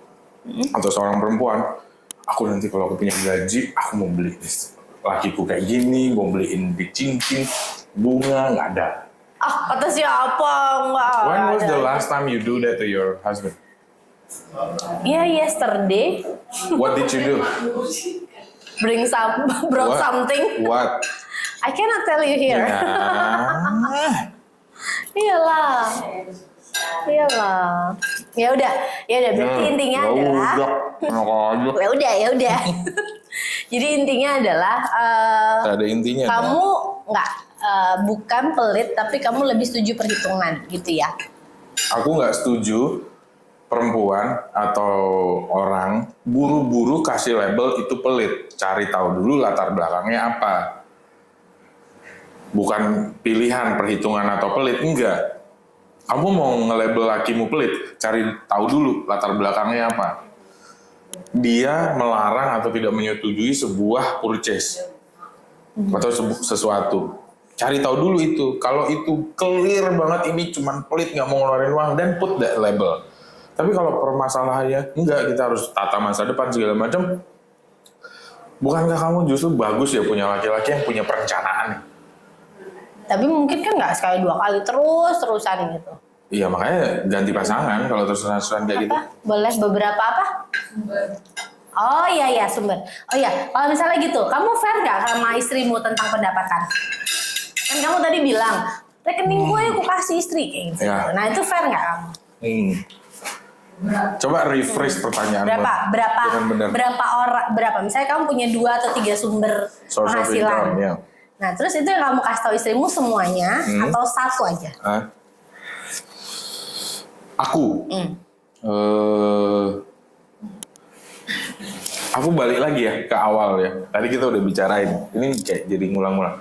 atau seorang perempuan, aku nanti kalau aku punya gaji, aku mau beli lakiku kayak gini, mau beliin di cincin, bunga, nggak ada. Kata siapa? Nggak When was ada. the last time you do that to your husband? Yeah, yesterday. What did you do? Brought something. What? I cannot tell you here. Iyalah. Ya udah. Berarti intinya adalah. Ya udah. Jadi intinya adalah. Ada intinya. Kamu nggak bukan pelit, tapi kamu lebih setuju perhitungan, gitu ya? Aku nggak setuju perempuan atau orang buru-buru kasih label itu pelit. Cari tahu dulu latar belakangnya apa. Bukan pilihan, perhitungan atau pelit, enggak. Kamu mau nge-label lakimu pelit, cari tahu dulu latar belakangnya apa. Dia melarang atau tidak menyetujui sebuah purchase atau sesuatu. Cari tahu dulu itu. Kalau itu clear banget ini cuman pelit, nggak mau ngeluarin uang, dan put that label. Tapi kalau permasalahannya enggak, kita harus tata masa depan segala macam. Bukankah kamu justru bagus ya punya laki-laki yang punya perencanaan? Tapi mungkin kan nggak sekali 2 kali terusan gitu. Iya, makanya ganti pasangan kalau terus-terusan kayak gitu. Boleh beberapa apa? Oh iya sumber. Oh iya, kalau misalnya gitu, kamu fair nggak sama istrimu tentang pendapatan? Kan kamu tadi bilang rekening gue aku kasih istri kayak gitu. Ya. Nah itu fair nggak kamu? Coba rephrase pertanyaan. Berapa orang? Misalnya kamu punya 2 atau 3 sumber Source of penghasilan. income, ya. Nah terus itu yang kamu kasih tahu istrimu semuanya atau satu aja? Aku. Aku balik lagi ya ke awal ya. Tadi kita udah bicarain. Ini kayak jadi ngulang-ngulang.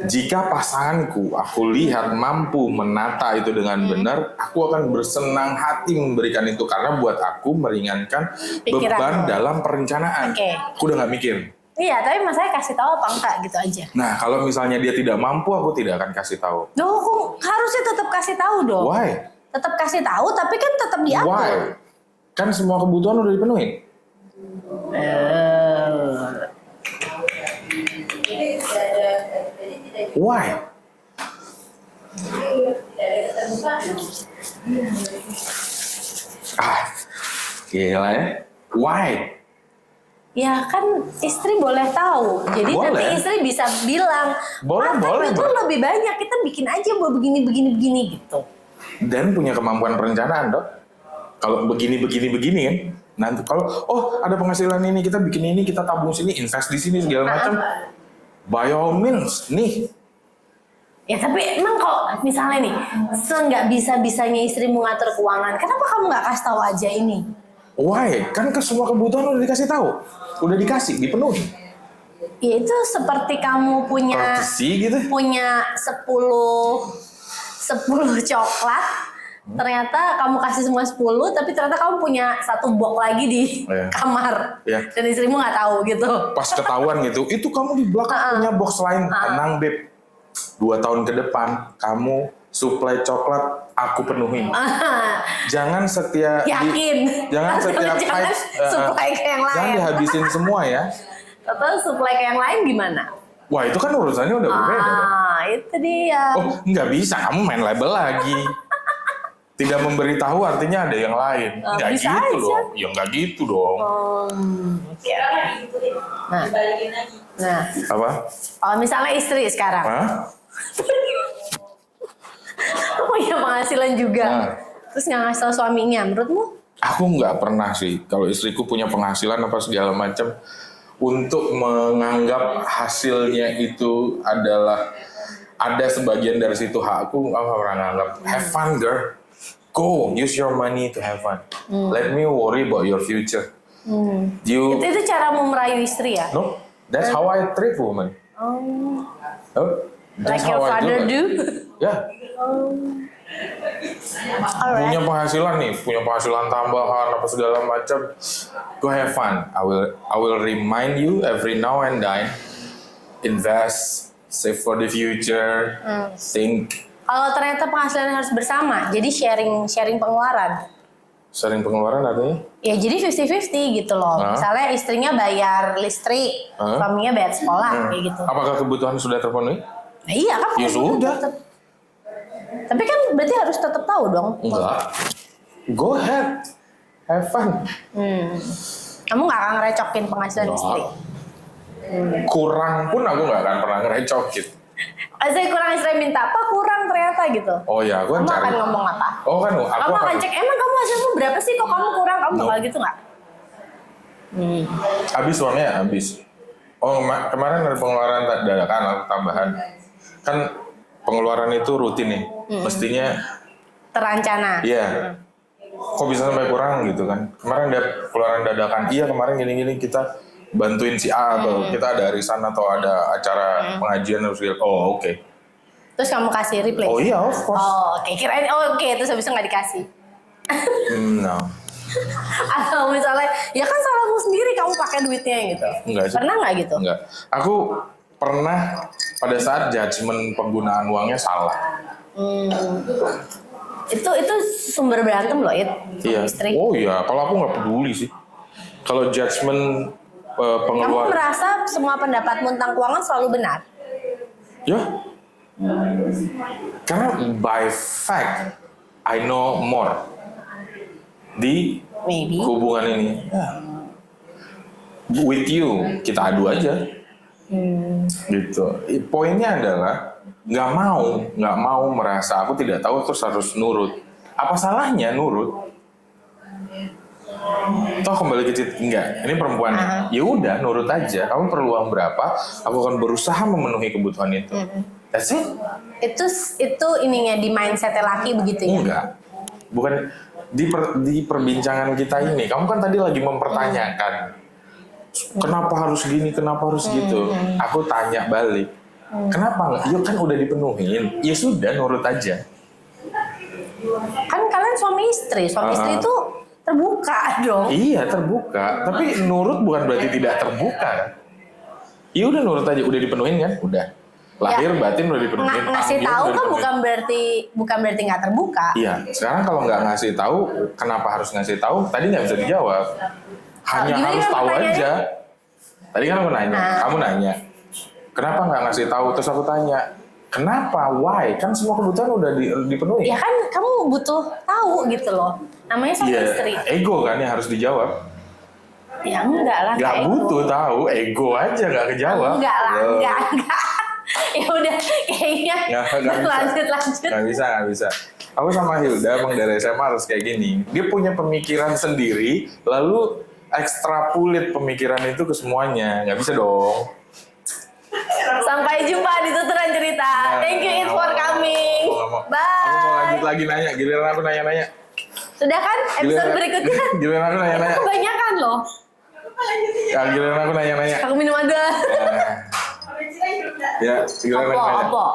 Jika pasanganku aku lihat mampu menata itu dengan benar, aku akan bersenang hati memberikan itu karena buat aku meringankan beban dalam perencanaan. Aku udah nggak mikir. Iya, tapi masalahnya kasih tahu apa enggak gitu aja. Nah, kalau misalnya dia tidak mampu, aku tidak akan kasih tahu. Loh, harusnya tetap kasih tahu dong. Why? Tetap kasih tahu, tapi kan tetap diatur. Why? Kan semua kebutuhan udah dipenuhi. Why? Gila ya. Why? Ya kan istri boleh tahu. Jadi Boleh. nanti istri bisa bilang, Boleh. itu lebih banyak, kita bikin aja buat begini gitu. Dan punya kemampuan perencanaan, Dok. Kalau begini kan. Nanti kalau ada penghasilan ini, kita bikin ini, kita tabung sini, invest di sini segala macam. By all means, nih. Ya tapi emang kalau misalnya nih, nggak bisa-bisanya istri mengatur keuangan, kenapa kamu nggak kasih tahu aja ini? Why? Kan ke semua kebutuhan udah dikasih tahu. Udah dikasih, dipenuhi. Ya itu seperti kamu punya Courtesy gitu. punya 10 coklat, ternyata kamu kasih semua 10, tapi ternyata kamu punya 1 box lagi di kamar. Dan istrimu nggak tahu gitu. Pas ketahuan gitu, itu kamu di belakang punya box lain. Tenang, Beb. 2 tahun ke depan, kamu supply coklat aku penuhin. Jangan setiap jangan setiap supply ke yang lain. Jangan dihabisin semua ya. Atau supply ke yang lain gimana? Wah, itu kan urusannya udah berbeda. Itu dia. Nggak bisa, kamu main label lagi. Tidak memberitahu artinya ada yang lain. Nggak gitu aja dong. Ya nggak gitu dong. Oke. Nah. Apa? Kalau misalnya istri sekarang. Punya penghasilan juga. Terus nggak ngasih tahu suaminya, menurutmu? Aku nggak pernah sih. Kalau istriku punya penghasilan apa segala macam, untuk menganggap hasilnya itu adalah ada sebagian dari situ hakku, aku pernah nganggap. Have fun, girl. Go, use your money to have fun. Let me worry about your future. Itu caramu merayu istri ya? No, that's how I treat women. Like your father do? Ya. Punya penghasilan nih, punya penghasilan tambahan apa segala macam. Go have fun. I will remind you every now and then. Invest, save for the future, think. Kalau ternyata penghasilan harus bersama, jadi sharing pengeluaran. Sharing pengeluaran artinya? Ya jadi 50-50 gitu loh. Misalnya istrinya bayar listrik, suaminya bayar sekolah kayak gitu. Apakah kebutuhan sudah terpenuhi? Nah, iya kan? Ya sudah. Tapi kan berarti harus tetap tahu dong. Enggak. Go ahead. Have fun. Kamu nggak akan ngerecokin penghasilan istri? Kurang pun aku nggak akan pernah ngerecokin. Saya kurang istri minta apa, kurang ternyata gitu. Oh ya, aku Kamu cari. akan ngomong apa? Aku akan cek, emang kamu hasilmu berapa sih kok kamu kurang? Kamu bakal gitu nggak? Habis uangnya habis. Kemarin ada pengeluaran dadakan atau tambahan. Kan pengeluaran itu rutin nih. Mestinya terancana. Iya. kok bisa sampai kurang gitu kan. Kemarin ada keluaran dadakan, iya kemarin gini-gini kita bantuin si A atau kita ada arisan atau ada acara pengajian harus oh oke. Terus kamu kasih replay? Oh iya, of course. Oh oke, kirain oke, terus habis itu nggak dikasih. No. Atau misalnya, ya kan salahmu sendiri kamu pakai duitnya gitu. Enggak sih. Pernah nggak gitu? Enggak. Aku pernah pada saat judgement penggunaan uangnya salah. Itu sumber berantem loh, Iya. istri. Oh iya, kalau aku nggak peduli sih. Kalau judgement Kamu pengeluaran, merasa semua pendapatmu tentang keuangan selalu benar? ya. Karena by fact, I know more di Maybe. hubungan ini. With you, kita adu aja. Gitu. Poinnya adalah nggak mau merasa aku tidak tahu terus harus nurut. Apa salahnya nurut? Toh kembali ke enggak, ini perempuan. Ya udah nurut aja. Kamu perlu uang berapa? Aku akan berusaha memenuhi kebutuhan itu. That's it. Itu ininya di mindset laki begitu ya? Enggak. Bukan di perbincangan kita ini. Kamu kan tadi lagi mempertanyakan. Kenapa harus gini? Kenapa harus gitu? Aku tanya balik. Kenapa enggak? Ya kan udah dipenuhin. Ya sudah nurut aja. Kan kalian suami istri itu terbuka dong. Iya terbuka, tapi nurut bukan berarti tidak terbuka. Ya udah nurut aja, udah dipenuhin kan? Udah. Lahir batin udah dipenuhin. Ngasih Panggil tahu udah kan dipenuhin. bukan berarti nggak terbuka. Iya, sekarang kalau nggak ngasih tahu, kenapa harus ngasih tahu? Tadi nggak bisa dijawab. Hanya gimana harus tahu pertanyaannya? aja. Tadi kan aku nanya, kamu nanya, kenapa nggak ngasih tahu? Terus aku tanya, kenapa? Why? Kan semua kebutuhan udah dipenuhi. Ya kan kamu butuh tahu gitu loh. Namanya suami Iya, istri. ego kan yang harus dijawab. Ya enggak lah. Nggak kayak butuh tahu, ego aja nggak kejawab. Enggak lah, Loh. enggak. Ya udah kayaknya Nggak bisa. Nggak bisa. Aku sama Hilda emang dari SMA harus kayak gini. Dia punya pemikiran sendiri, lalu ekstrapulit pemikiran itu ke semuanya. Nggak bisa dong. Sampai jumpa di tuturan cerita. Thank you It for coming. Aku mau Bye. lanjut lagi nanya. Giliran aku nanya-nanya. Sudah kan episode berikutnya? Giliran aku nanya-nanya. Kebanyakan loh. Ya, giliran aku nanya-nanya. Aku minum ada. Ya, giliran aku nanya. Apa?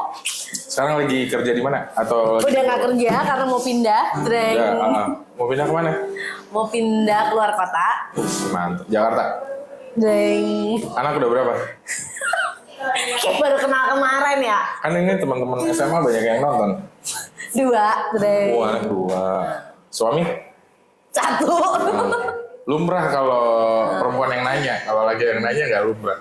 Sekarang lagi kerja di mana? Atau Udah nggak kerja karena mau pindah. Dreng. Udah, mau pindah kemana? Mau pindah keluar kota. Mantap. Jakarta. Dreng. Anak udah berapa? Kayak baru kenal kemarin ya. Kan ini teman-teman SMA banyak yang nonton. 2. Dreng. Wah, 2. Suami? 1. Lumrah kalau perempuan yang nanya. Kalau lagi yang nanya nggak lumrah.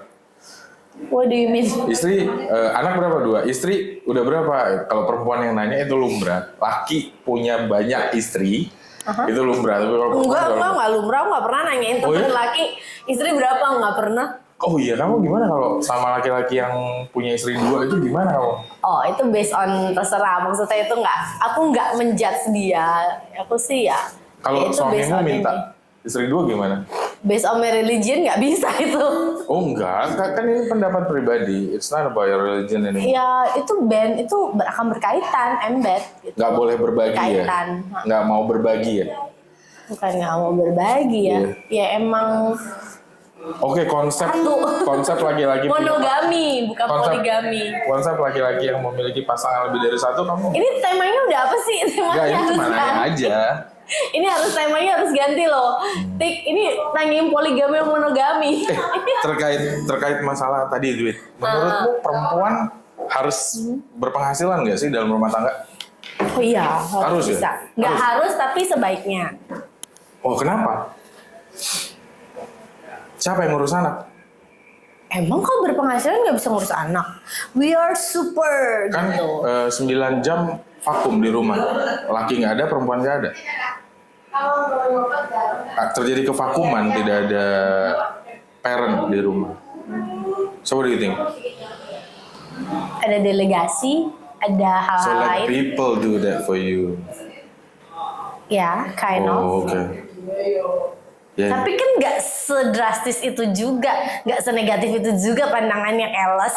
What do you mean? Istri, anak berapa? 2. Istri udah berapa? Kalau perempuan yang nanya itu lumrah. Laki punya banyak istri, itu lumrah. Tapi kalau perempuan Enggak lumrah, nggak pernah nanyain Oh, temen iya? laki istri berapa, nggak pernah. Oh iya, kamu gimana kalau sama laki-laki yang punya istri 2 itu gimana kamu? Oh itu based on terserah, maksudnya itu aku nggak menjudge dia, aku sih ya. Kalau ya itu based suamimu on minta ini. istri 2 gimana? Based on my religion nggak bisa itu. Oh enggak, kan ini pendapat pribadi. It's not about your religion ini. Ya itu akan berkaitan, embed. Gitu. Nggak boleh berbagi Berkaitan. ya? Nggak mau berbagi ya? Bukan nggak mau berbagi ya, ya emang Oke, konsep laki-laki monogami, bukan poligami. Konsep laki-laki yang memiliki pasangan lebih dari satu kamu? Ini temanya udah apa sih? Enggak, ini cuma nanya aja. Ini temanya harus ganti loh. Tik, ini nanyain poligami atau monogami. Terkait masalah tadi duit. Menurutmu perempuan harus berpenghasilan nggak sih dalam rumah tangga? Oh iya, Harus ya? bisa. Nggak harus, tapi sebaiknya. Oh kenapa? Siapa yang ngurus anak? Emang kalau berpenghasilan nggak bisa ngurus anak? We are super Kan gitu. 9 jam vakum di rumah. Laki nggak ada, perempuan nggak ada. Terjadi kevakuman, tidak ada parent di rumah. So what do you think? Ada delegasi, ada hal-hal So let lain. people do that for you. Ya, kind of. Oh, oke. Ya. Tapi kan nggak sedrastis itu juga, nggak senegatif itu juga pandangannya Keles.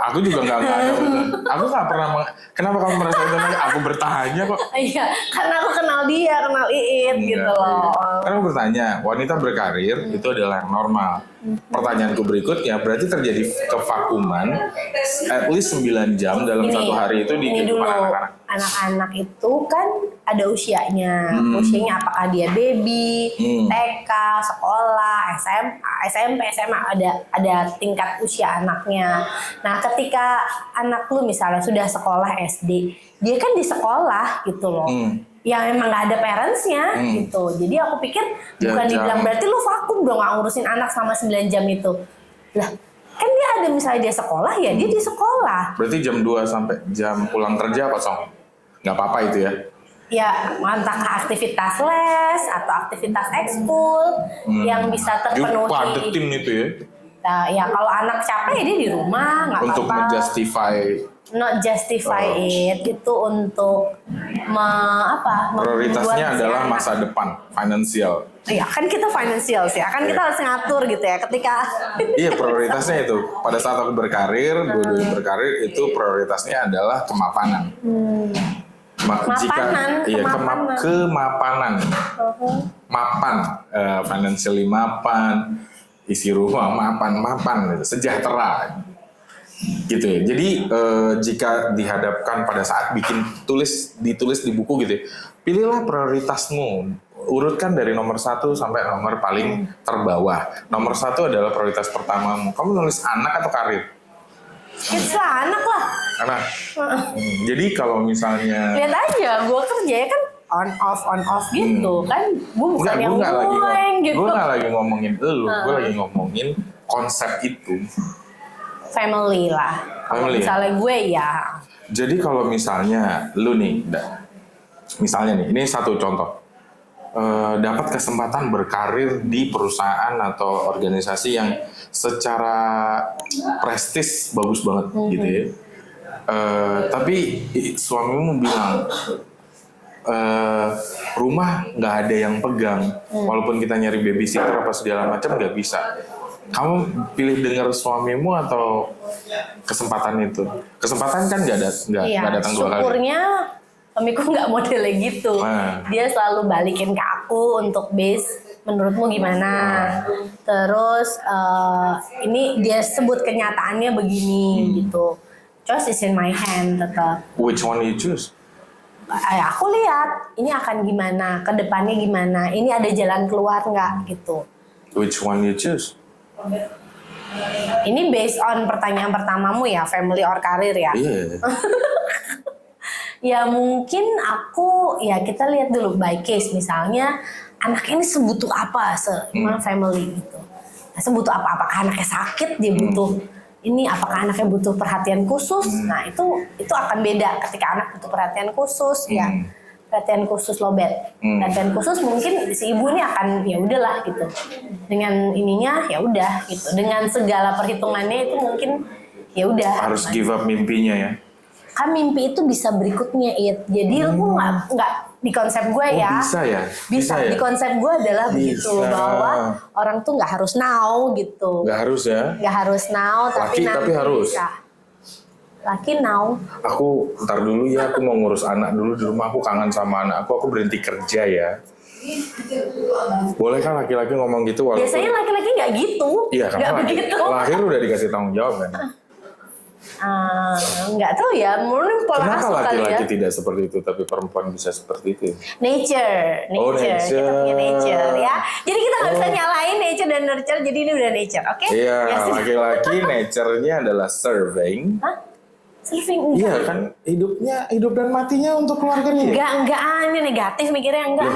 Aku juga nggak ada. Aku nggak pernah. Kenapa kamu merasa itu? Aku bertanya kok. Iya, karena aku kenal dia, kenal Iit gitu loh. Karena aku bertanya, wanita berkarir itu adalah yang normal. Pertanyaanku berikutnya, berarti terjadi kevakuman at least 9 jam dalam satu hari itu di ini kehidupan dulu, anak-anak. anak-anak itu kan ada usianya. Usianya apakah dia baby, TK, sekolah, SMA, SMP, SMA, ada tingkat usia anaknya. Nah, ketika anak lu misalnya sudah sekolah SD, dia kan di sekolah gitu loh. Yang emang gak ada parentsnya gitu. Jadi aku pikir bukan dibilang berarti lu vakum dong gak ngurusin anak sama 9 jam itu. Lah, kan dia ada misalnya dia sekolah ya dia di sekolah. Berarti jam 2 sampai jam pulang kerja kosong? Nggak apa-apa itu ya? Ya, entah aktivitas les atau aktivitas ekskul yang bisa terpenuhi. Padetin itu ya? Nah, ya kalau anak capek ya dia di rumah, nggak apa-apa. Untuk Not justify it, itu untuk prioritasnya membuat adalah si anak. masa depan, finansial. Iya, kan kita financial sih, kan kita harus ngatur gitu ya ketika. Iya, prioritasnya itu. Pada saat aku berkarir, dua-duanya berkarir, itu prioritasnya adalah kemapanan. Kemapanan. Mapan, financially mapan, isi rumah mapan gitu, sejahtera. Gitu ya. Jadi jika dihadapkan pada saat ditulis di buku gitu ya, pilihlah prioritasmu. Urutkan dari nomor 1 sampai nomor paling terbawah. Nomor 1 adalah prioritas pertamamu. Kamu nulis anak atau karir? It's anak lah. Anak. Jadi kalau misalnya Lihat aja, gue kerjanya kan on off gitu kan. Gue bukan yang gitu. Gue nggak lagi ngomongin gue lagi ngomongin konsep itu. Family lah. Kalau misalnya gue ya. Jadi kalau misalnya lu nih, misalnya nih, ini satu contoh. Dapat kesempatan berkarir di perusahaan atau organisasi yang secara prestis bagus banget gitu ya. Tapi suamimu bilang rumah nggak ada yang pegang, walaupun kita nyari babysitter apa segala macam nggak bisa. Kamu pilih dengar suamimu atau kesempatan itu? Kesempatan kan nggak datang 2 kali. Syukurnya suamiku nggak modelnya gitu. Dia selalu balikin ke aku untuk base menurutmu gimana. Terus ini dia sebut kenyataannya begini gitu. Choice is in my hand tetap. Which one you choose? Aku lihat ini akan gimana, ke depannya gimana. Ini ada jalan keluar nggak gitu. Which one you choose? Ini based on pertanyaan pertamamu ya, family or career ya. Iya. Ya mungkin ya kita lihat dulu by case, misalnya anaknya ini sebutuh apa family gitu. Sebutuh apa? Apakah anaknya sakit dia butuh ini, apakah anaknya butuh perhatian khusus? Nah itu akan beda ketika anak butuh perhatian khusus ya. Perhatian khusus lowbat. Perhatian khusus mungkin si ibu ini akan ya udahlah gitu. Dengan ininya ya udah gitu. Dengan segala perhitungannya itu mungkin ya udah. Harus give up mimpinya ya. Kan mimpi itu bisa berikutnya Jadi aku nggak di konsep gue ya. Bisa ya. Bisa ya? Di konsep gue adalah begitu bahwa orang tuh nggak harus now gitu. Nggak harus ya. Nggak harus now tapi Laki, nanti tapi harus. bisa. Laki now. Aku ntar dulu ya, aku mau ngurus anak dulu di rumah, aku kangen sama anak aku berhenti kerja ya. Boleh kan laki-laki ngomong gitu? Walaupun Biasanya laki-laki nggak gitu. Iya, nggak karena begitu. lahir udah dikasih tanggung jawab kan. Nggak tahu ya, mungkin pola Kenapa asuh kali ya. laki-laki tidak seperti itu, tapi perempuan bisa seperti itu? Nature. Kita punya nature ya. Jadi kita nggak bisa nyalain nature dan nurture. Jadi ini udah nature, oke? Iya, laki-laki nature-nya adalah serving. Hah? Serving Iya kan, hidup dan matinya untuk keluarganya. Enggak, ini negatif mikirnya enggak.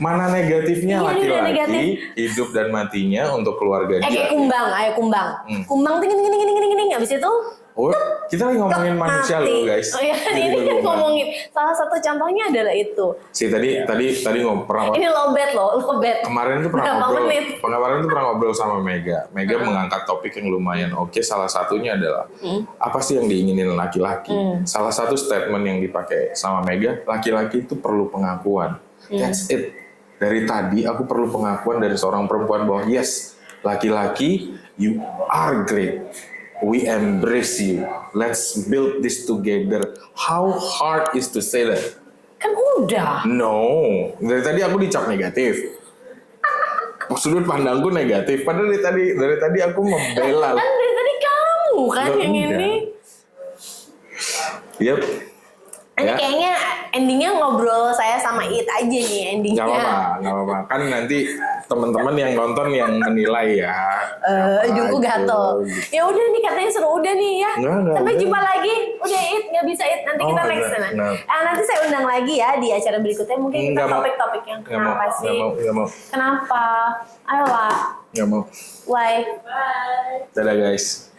Mana negatifnya Iya, ini udah negatif. laki-laki hidup dan matinya untuk keluarga dia. Kayak kumbang, Kumbang ting, habis itu Oh, kita lagi ngomongin manusia loh guys. Oh iya, ini kan ngomongin. Salah satu contohnya adalah itu. Tadi pernah. Ini lowbat. Kemarin tuh pernah ngobrol sama Mega. Mega mengangkat topik yang lumayan oke. Salah satunya adalah apa sih yang diinginin laki-laki. Salah satu statement yang dipakai sama Mega, laki-laki itu perlu pengakuan. That's it. Dari tadi aku perlu pengakuan dari seorang perempuan bahwa yes, laki-laki, you are great. We embrace you. Let's build this together. How hard is to say that? Kan udah. No, dari tadi aku dicap negatif. Sudut pandangku negatif. Padahal dari tadi aku membela. Kan dari tadi kamu kan Loh, yang enggak. ini. Yep. Ini Ya. kayaknya endingnya ngobrol saya sama It aja nih endingnya. Nggak apa-apa. Kan nanti teman-teman yang nonton yang menilai ya. Ujungku gatel. Ya udah nih katanya seru udah nih ya. Nggak Sampai udah. jumpa lagi. Udah It, nggak bisa It. Nanti Oh, kita nggak, next sana. nggak. Nanti saya undang lagi ya di acara berikutnya. Mungkin kita Nggak mau. topik-topik yang Nggak mau, kenapa sih? nggak mau. Kenapa? Ayolah. Nggak mau. Why? Dadah guys.